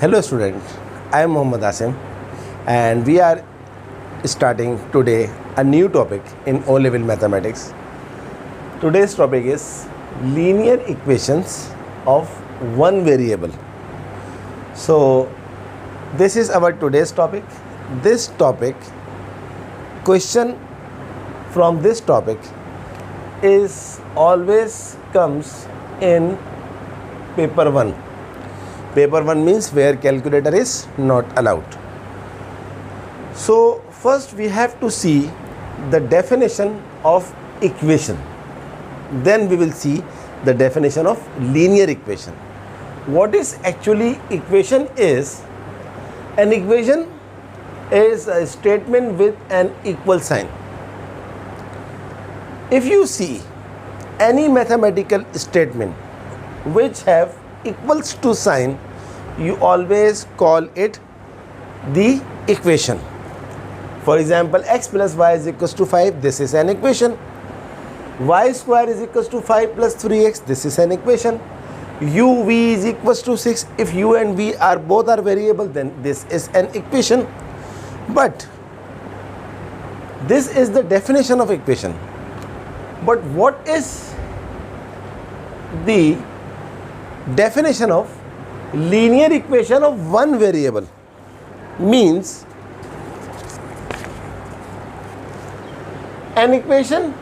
Hello student, I am Mohammad Asim and we are starting today a new topic in O-level mathematics. Today's topic is linear equations of one variable. So this is our today's topic. This topic, question from this topic is always comes in paper 1. Paper 1 means where calculator is not allowed. So first we have to see the definition of equation. Then we will see the definition of linear equation. What is actually equation is? An equation is a statement with an equal sign. If you see any mathematical statement which have equals to sign, you always call it the equation. For example, x plus y is equals to 5, this is an equation. Y square is equals to 5 plus 3x, this is an equation. u v is equals to 6, if u and v are both are variable, then this is an equation. But this is the definition of equation. But what is the definition of linear equation of one variable? Means an equation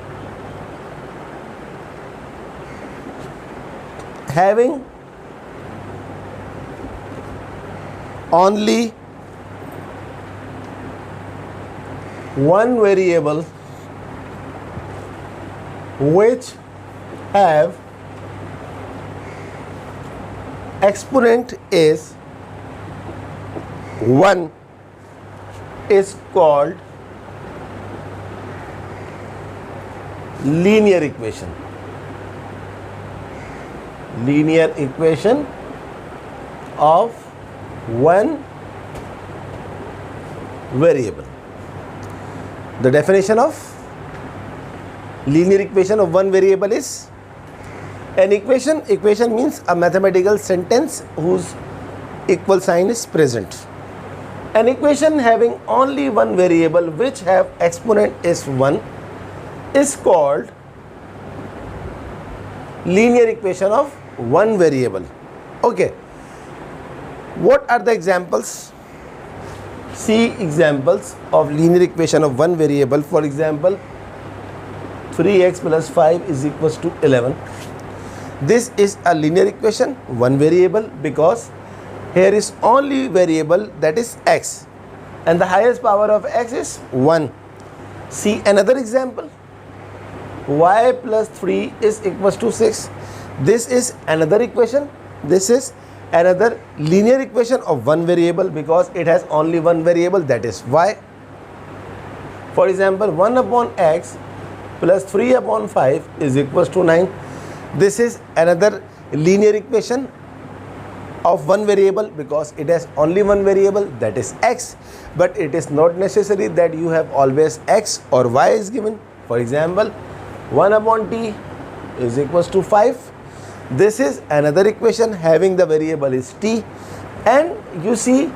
having only one variable which have exponent is 1 is called linear equation. Linear equation of one variable. The definition of linear equation of one variable is an equation. Equation means a mathematical sentence whose equal sign is present. An equation having only one variable which have exponent is 1 is called linear equation of one variable. Okay. What are the examples? See examples of linear equation of one variable. For example, 3x plus 5 is equals to 11. This is a linear equation, one variable, because here is only variable, that is x, and the highest power of x is 1. See another example, y plus 3 is equals to 6. This is another equation. This is another linear equation of one variable because it has only one variable, that is y. For example, 1 upon x plus 3 upon 5 is equals to 9. This is another linear equation of one variable because it has only one variable, that is x, but it is not necessary that you have always x or y is given. For example, 1 upon t is equals to 5. This is another equation having the variable is t, and you see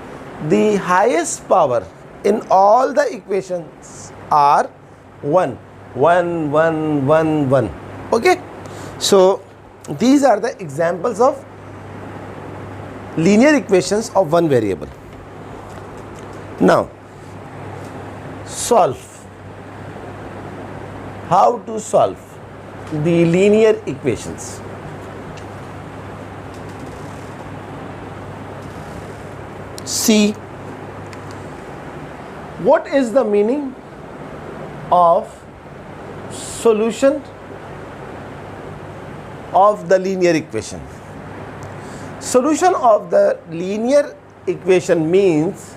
the highest power in all the equations are 1, 1, 1, 1, 1. Okay. So these are the examples of linear equations of one variable. Now solve. How to solve the linear equations? See, what is the meaning of solution of the linear equation? Solution of the linear equation means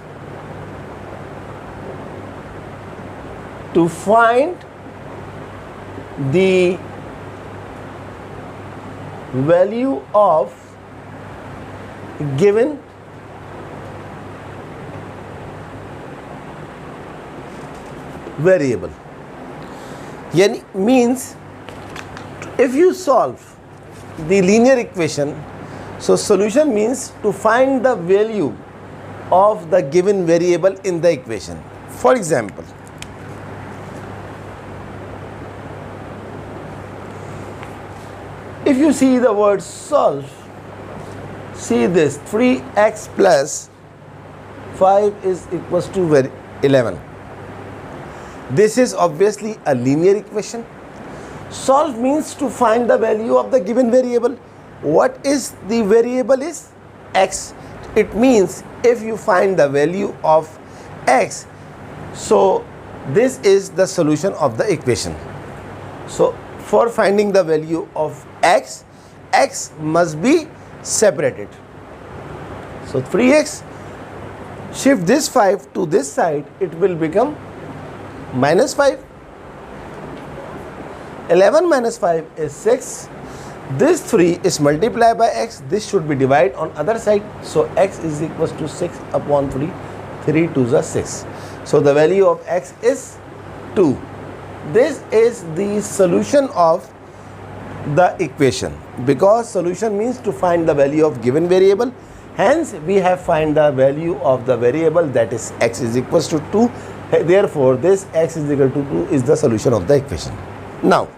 to find the value of given variable. Yani means if you solve the linear equation, So solution means to find the value of the given variable in the equation. For example, if you see the word solve, see this 3x plus 5 is equals to 11. This is obviously a linear equation. Solve means to find the value of the given variable. What is the variable is x. It means if you find the value of x, so this is the solution of the equation. So for finding the value of x, x must be separated. So 3x, shift this 5 to this side, it will become minus 5. 11 minus 5 is 6. This 3 is multiplied by x. This should be divided on other side. So x is equals to 6 upon 3. 3 2s are 6. So the value of x is 2. This is the solution of the equation, because solution means to find the value of given variable. Hence we have find the value of the variable, that is x is equals to 2. Therefore this x is equal to 2 is the solution of the equation. Now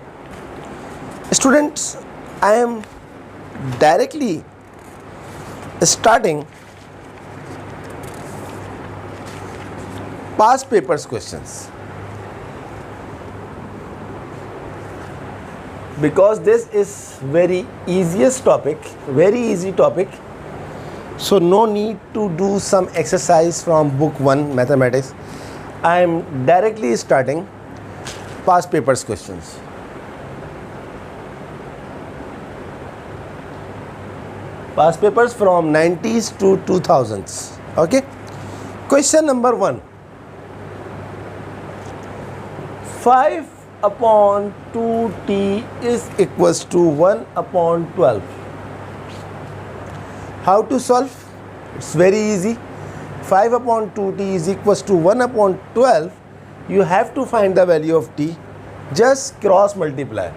students, I am directly starting past papers questions, because this is very easiest topic, very easy topic. So no need to do some exercise from book 1 mathematics. I am directly starting past papers questions. Past papers from 90s to 2000s. Okay. Question number 1. 5 upon 2t is equals to 1 upon 12. How to solve? It's very easy. 5 upon 2t is equals to 1 upon 12. You have to find the value of t. Just cross multiply.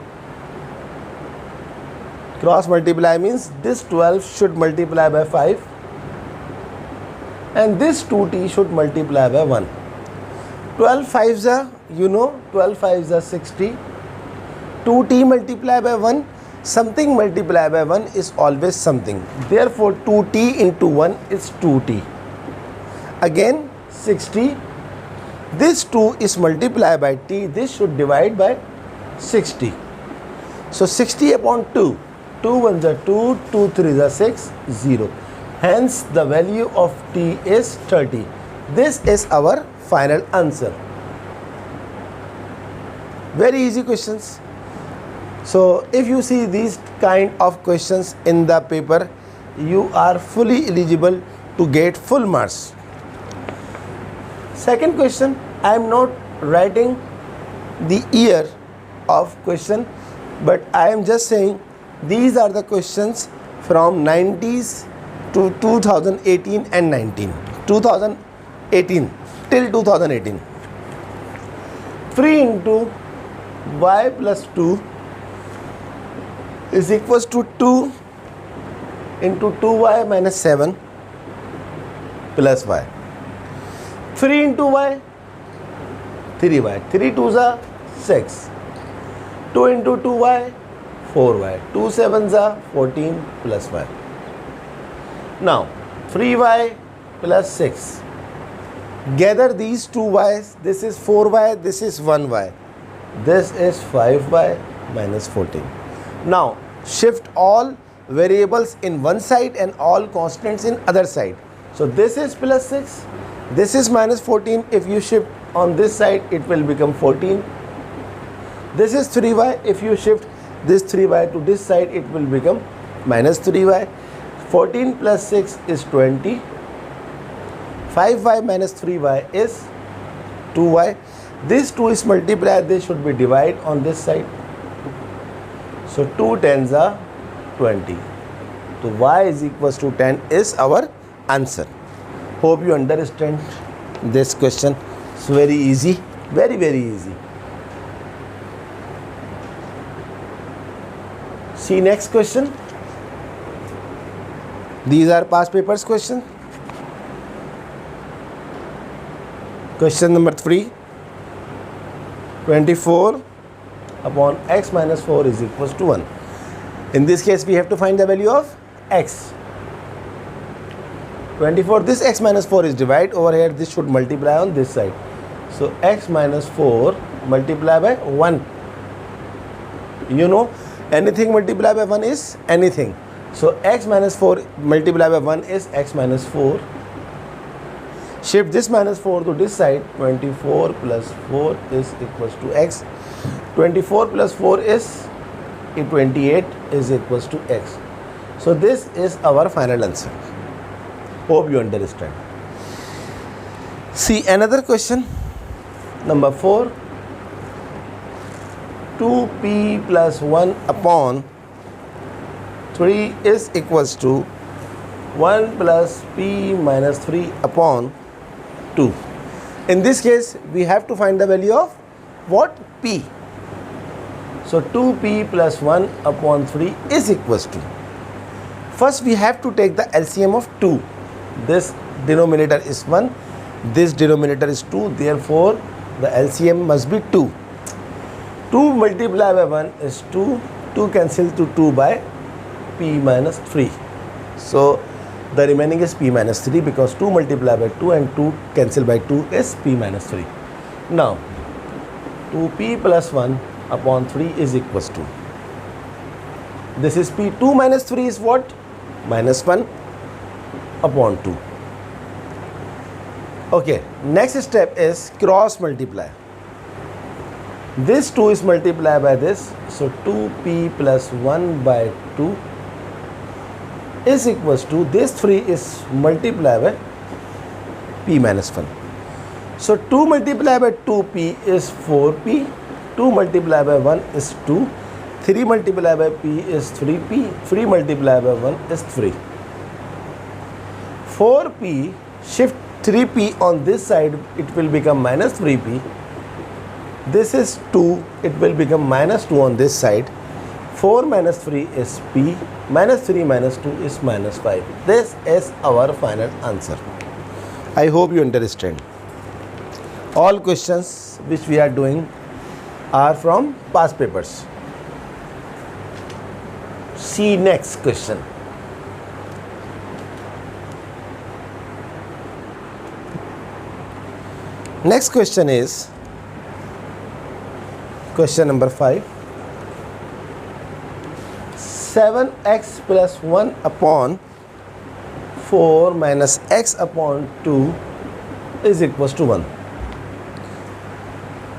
Cross multiply means this 12 should multiply by 5 and this 2t should multiply by 1. 12 5s are, 12 5s are 60. 2t multiply by 1, something multiply by 1 is always something. Therefore 2t into 1 is 2t. Again 60. This 2 is multiplied by t. This should divide by 60. So 60 upon 2. 2 1s are 2, 2 3s are 6, 0. Hence the value of t is 30. This is our final answer. Very easy questions. So if you see these kind of questions in the paper, you are fully eligible to get full marks. Second question, I am not writing the year of question, but I am just saying these are the questions from 90s to 2018 and 19. 2018 till 2018. 3 into y plus 2 is equals to 2 into 2y minus 7 plus y. 3 into y, 3y. 3 2s are 6. 2 into 2y, 4y. 2 7s are 14 plus y. Now 3y plus 6. Gather these two y's. This is 4y, this is 1y. This is 5y minus 14. Now shift all variables in one side and all constants in other side. So this is plus 6, this is minus 14. If you shift on this side, it will become 14. This is 3y. If you shift this 3y to this side, it will become minus 3y. 14 plus 6 is 20. 5y minus 3y is 2y. This 2 is multiplied, this should be divided on this side. So 2 tens are 20. So y is equals to 10 is our answer. Hope you understand this question. It's very easy, very easy. See next question. These are past papers question. Question number 3. 24 upon x minus 4 is equals to 1. In this case, we have to find the value of x. 24, this x minus 4 is divided over here. This should multiply on this side. So x minus 4 multiply by 1. You know, anything multiplied by 1 is anything. So x minus 4 multiplied by 1 is x minus 4. Shift this minus 4 to this side. 24 plus 4 is equals to x. 24 plus 4 is 28 is equals to x. So this is our final answer. Hope you understand. See another question. Number 4. 2p plus 1 upon 3 is equals to 1 plus p minus 3 upon 2. In this case, we have to find the value of what? P. So 2p plus 1 upon 3 is equals to. First, we have to take the LCM of 2. This denominator is 1. This denominator is 2. Therefore, the LCM must be 2. 2 multiplied by 1 is 2. 2 cancel to 2 by p minus 3. So the remaining is p minus 3 because 2 multiplied by 2 and 2 cancel by 2 is p minus 3. Now 2p plus 1 upon 3 is equals to. This is p. 2 minus 3 is what? Minus 1 upon 2. Okay, next step is cross multiply. This 2 is multiplied by this. So 2p plus 1 by 2 is equals to, this 3 is multiplied by p minus 1. So 2 multiplied by 2p is 4p. 2 multiplied by 1 is 2. 3 multiplied by p is 3p. 3 multiplied by 1 is 3. 4p, shift 3p on this side, it will become minus 3p. This is 2, it will become minus 2 on this side. 4 minus 3 is p. Minus 3 minus 2 is minus 5. This is our final answer. I hope you understand. All questions which we are doing are from past papers. See next question. Next question is question number 5. 7x plus 1 upon 4 minus x upon 2 is equals to 1.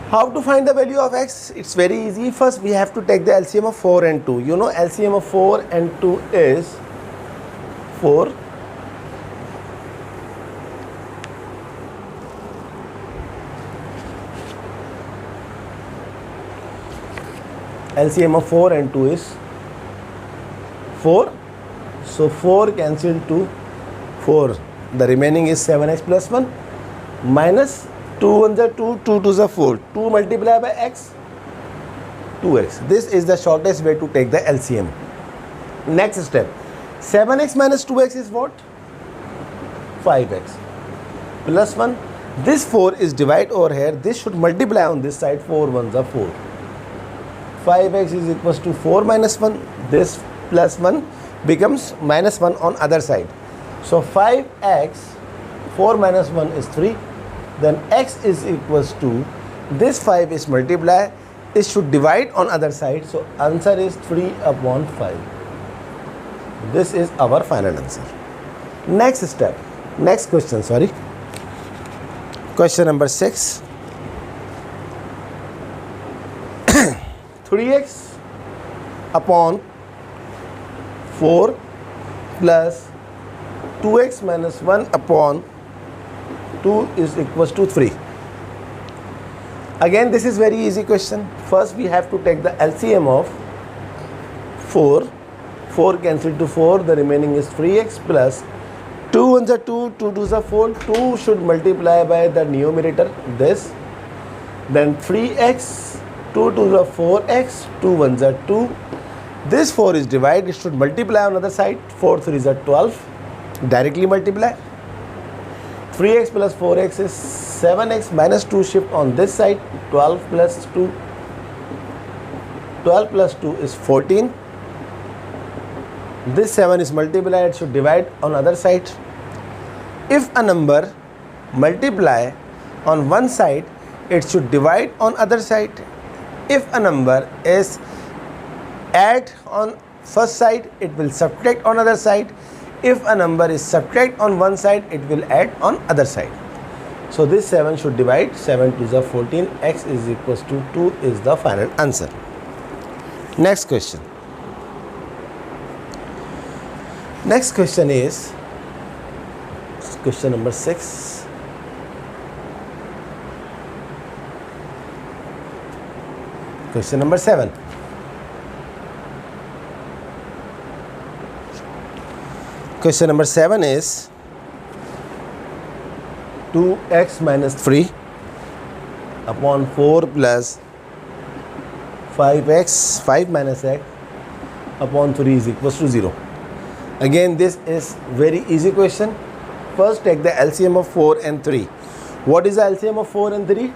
How to find the value of x? It's very easy. First, we have to take the LCM of 4 and 2. You know, LCM of 4 and 2 is 4. LCM of 4 and 2 is 4. So 4 cancel to 4. The remaining is 7x plus 1 minus 2 1s are 2, 2 2s are 4. 2 multiplied by x, 2x. This is the shortest way to take the LCM. Next step. 7x minus 2x is what? 5x plus 1. This 4 is divided over here. This should multiply on this side. 4 1s are 4. 5x is equals to 4 minus 1. This plus 1 becomes minus 1 on other side. So 5x, 4 minus 1 is 3. Then x is equals to, this 5 is multiplied. It should divide on other side. So answer is 3 upon 5. This is our final answer. Next step. Next question, sorry. Question number 6. 3x upon 4 plus 2x minus 1 upon 2 is equals to 3. Again, this is very easy question. First, we have to take the LCM of 4. 4 cancel to 4. The remaining is 3x plus 2 1s are 2, 2 2s are 4. 2 should multiply by the numerator, this. Then 3x, 2 2s are 4x, 2 1s are 2. This 4 is divided. It should multiply on the other side. 4 3s are 12. Directly multiply. 3x plus 4x is 7x minus 2, shift on this side. 12 plus 2. 12 plus 2 is 14. This 7 is multiplied, should divide on other side. If a number multiply on one side, it should divide on other side. If a number is add on first side, it will subtract on other side. If a number is subtract on one side, it will add on other side. So this 7 should divide. 7 to the 14, x is equals to 2 is the final answer. Next question. Next question is question number 6. Question number 7. Question number 7 is 2x minus 3 upon 4 plus 5x, 5 minus x upon 3 is equals to 0. Again, this is very easy question. First, take the LCM of 4 and 3. What is the LCM of 4 and 3?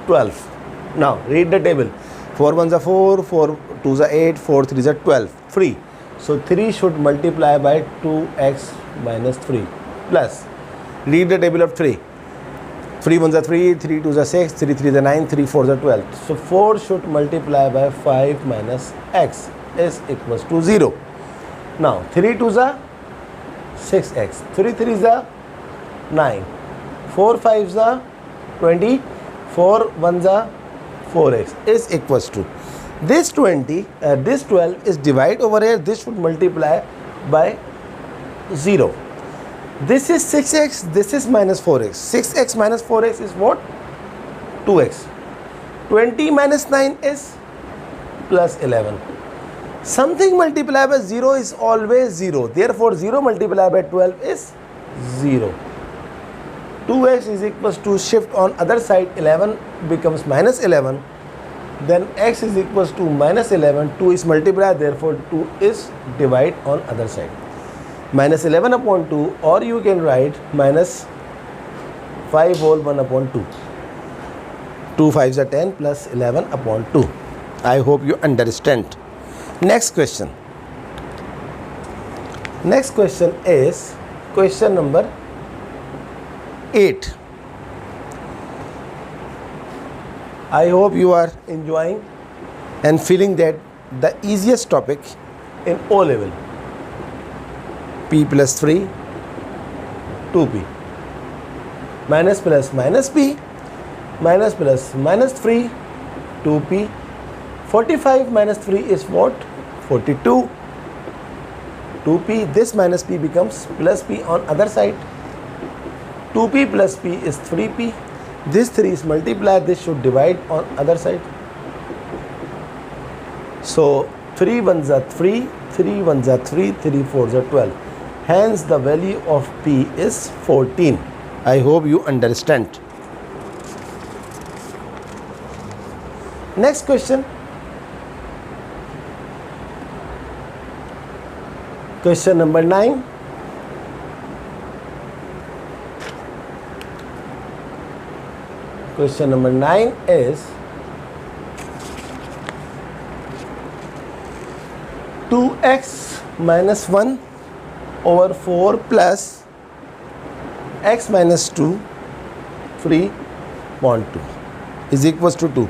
12. Now, read the table. 4 1s are 4, 4 2s are 8, 4 3s are 12. Free. So, 3 should multiply by 2x minus 3 plus. Read the table of 3. 3 1s are 3, 3 2s are 6, 3 3s are 9, 3 4s are 12. So, 4 should multiply by 5 minus x is equals to 0. Now, 3 2s are 6x, 3 3s are 9, 4 5s are 20, 4 1s are 4x is equals to this 20, this 12 is divide over here. This should multiply by 0. This is 6x, this is minus 4x. 6x minus 4x is what? 2x. 20 minus 9 is plus 11. Something multiplied by 0 is always 0. Therefore, 0 multiplied by 12 is 0. 2x is equals to shift on other side. 11 becomes minus 11. Then x is equals to minus 11. 2 is multiplied. Therefore, 2 is divide on other side. Minus 11 upon 2, or you can write minus 5 whole 1 upon 2. 2 5s are 10 plus 11 upon 2. I hope you understand. Next question. Next question is question number 8. I hope you are enjoying and feeling that the easiest topic in O level. P plus 3, 2p. Minus plus minus p, minus plus minus 3, 2p. 45 minus 3 is what? 42. 2p, this minus p becomes plus p on other side. 2p plus p is 3p. This 3 is multiplied, this should divide on other side. So 3 1s are 3, 3 1s are 3, 3 4s are 12. Hence the value of p is 14. I hope you understand. Next question. Question number 9. Question number 9 is 2x minus 1 over 4 plus x minus 2 3 upon 2 is equals to 2.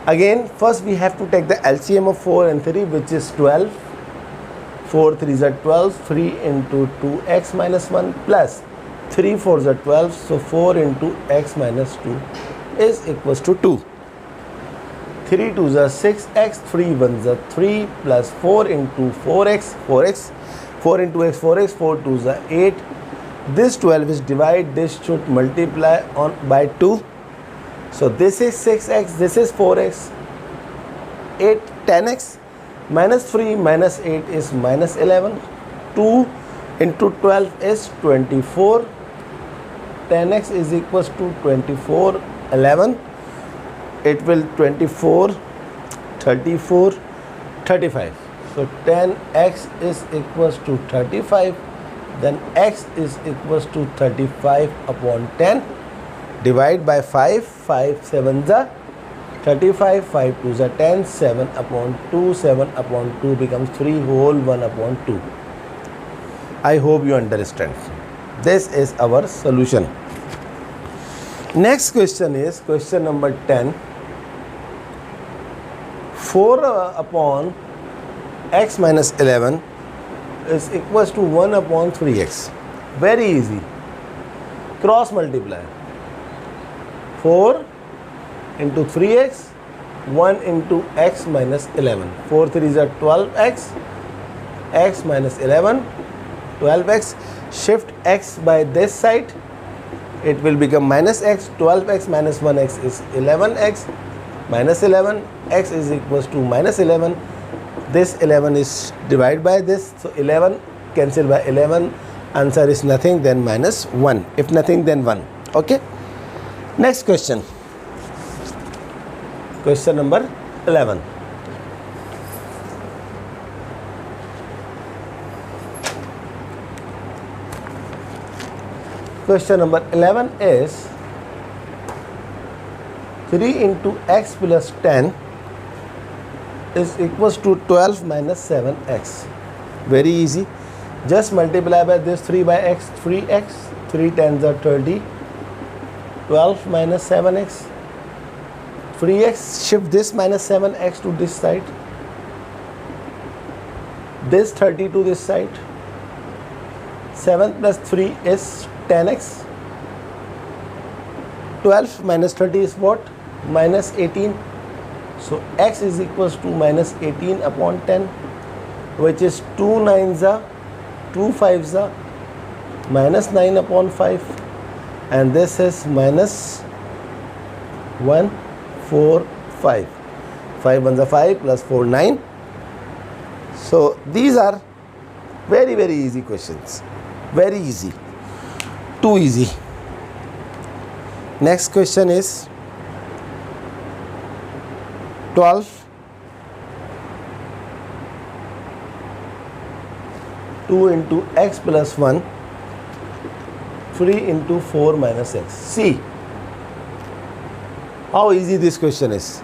Again, first we have to take the LCM of 4 and 3, which is 12. 4 3s are 12, 3 into 2x minus 1 plus 3 4s are 12, so 4 into x minus 2 is equals to 2. 3 2s are 6x, 3 1s are 3 plus 4 into 4x, 4 into x, 4x, 4 2s are 8. This 12 is divide, this should multiply on by 2. So this is 6x, this is 4x, 8, 10x. Minus 3 minus 8 is minus 11. 2 into 12 is 24. 10x is equals to 24, 11. It will 24, 34, 35. So 10x is equals to 35. then x is equals to 35 upon 10. Divide by 5, 5 7 is 35, 5 2 is 10, 7 upon 2, 7 upon 2 becomes 3 whole 1 upon 2. I hope you understand. This is our solution. Next question is question number 10. 4 upon x minus 11 is equals to 1 upon 3x. Very easy. Cross multiply. 4 into 3x, 1 into x minus 11. 4 3 is 12x, x minus 11, 12x. Shift x by this side, it will become minus x. 12x minus 1x is 11x, minus 11, x is equals to minus 11. This 11 is divided by this, so 11 cancel by 11. Answer is nothing, then minus 1. If nothing, then 1. Okay. Next question. Question number 11. Question number 11 is 3 into x plus 10 is equals to 12 minus 7x. Very easy. Just multiply by this 3 by x, 3x, 3 tens are 30, 12 minus 7x, 3x, shift this minus 7x to this side, this 30 to this side, 7 plus 3 is 10x, 12 minus 30 is what? Minus 18. So x is equals to minus 18 upon 10, which is 2 9s are 2 5s are minus 9 upon 5, and this is minus 1 4 5. 5 1s are 5 plus 4 9. So these are very easy questions. Very easy. Too easy. Next question is 12 2 into x plus 1, 3 into 4 minus x. See how easy this question is.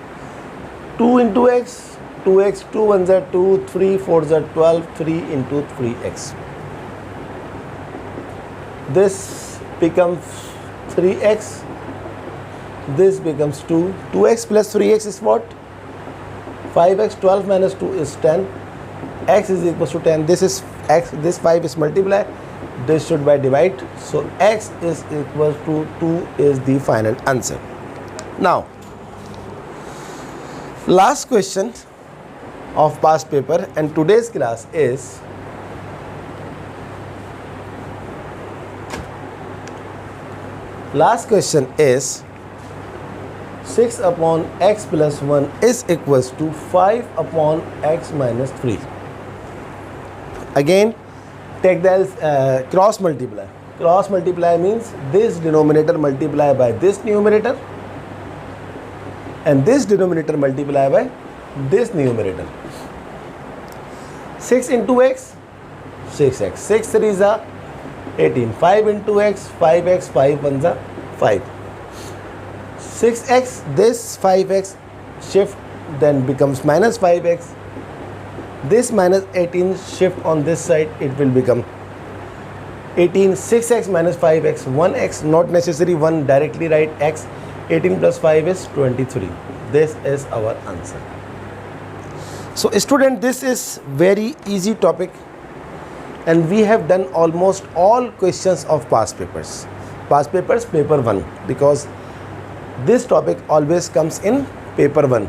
2 into x, 2x, 2 1s are 2, 3 4s are 12, 3 into 3x. This becomes 3x, this becomes 2, 2x plus 3x is what? 5x, 12 minus 2 is 10, x is equals to 10, this is x, this 5 is multiply, this should be divide, so x is equals to 2 is the final answer. Now, last question of past paper and today's class is last question is 6 upon x plus 1 is equals to 5 upon x minus 3. Again, take the cross multiply. Cross multiply means this denominator multiply by this numerator and this denominator multiply by this numerator. 6 into x, 6x. 6 3s are 18. 5 into x, 5x, 5 1s are 5. 6x, this 5x shift then becomes minus 5x. This minus 18 shift on this side, it will become 18. 6x minus 5x, 1x, not necessary 1, directly write x. 18 plus 5 is 23. This is our answer. So student, this is very easy topic and we have done almost all questions of past papers. Past papers, paper 1, because this topic always comes in paper 1.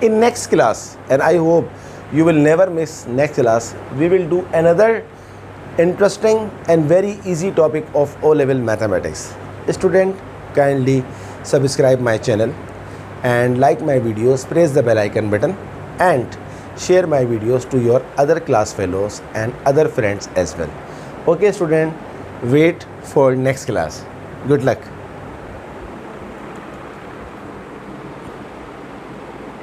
In next class, and I hope you will never miss next class, we will do another interesting and very easy topic of O-level mathematics. Student, kindly subscribe my channel and like my videos, press the bell icon button and share my videos to your other class fellows and other friends as well. Okay student, wait for next class. Good luck.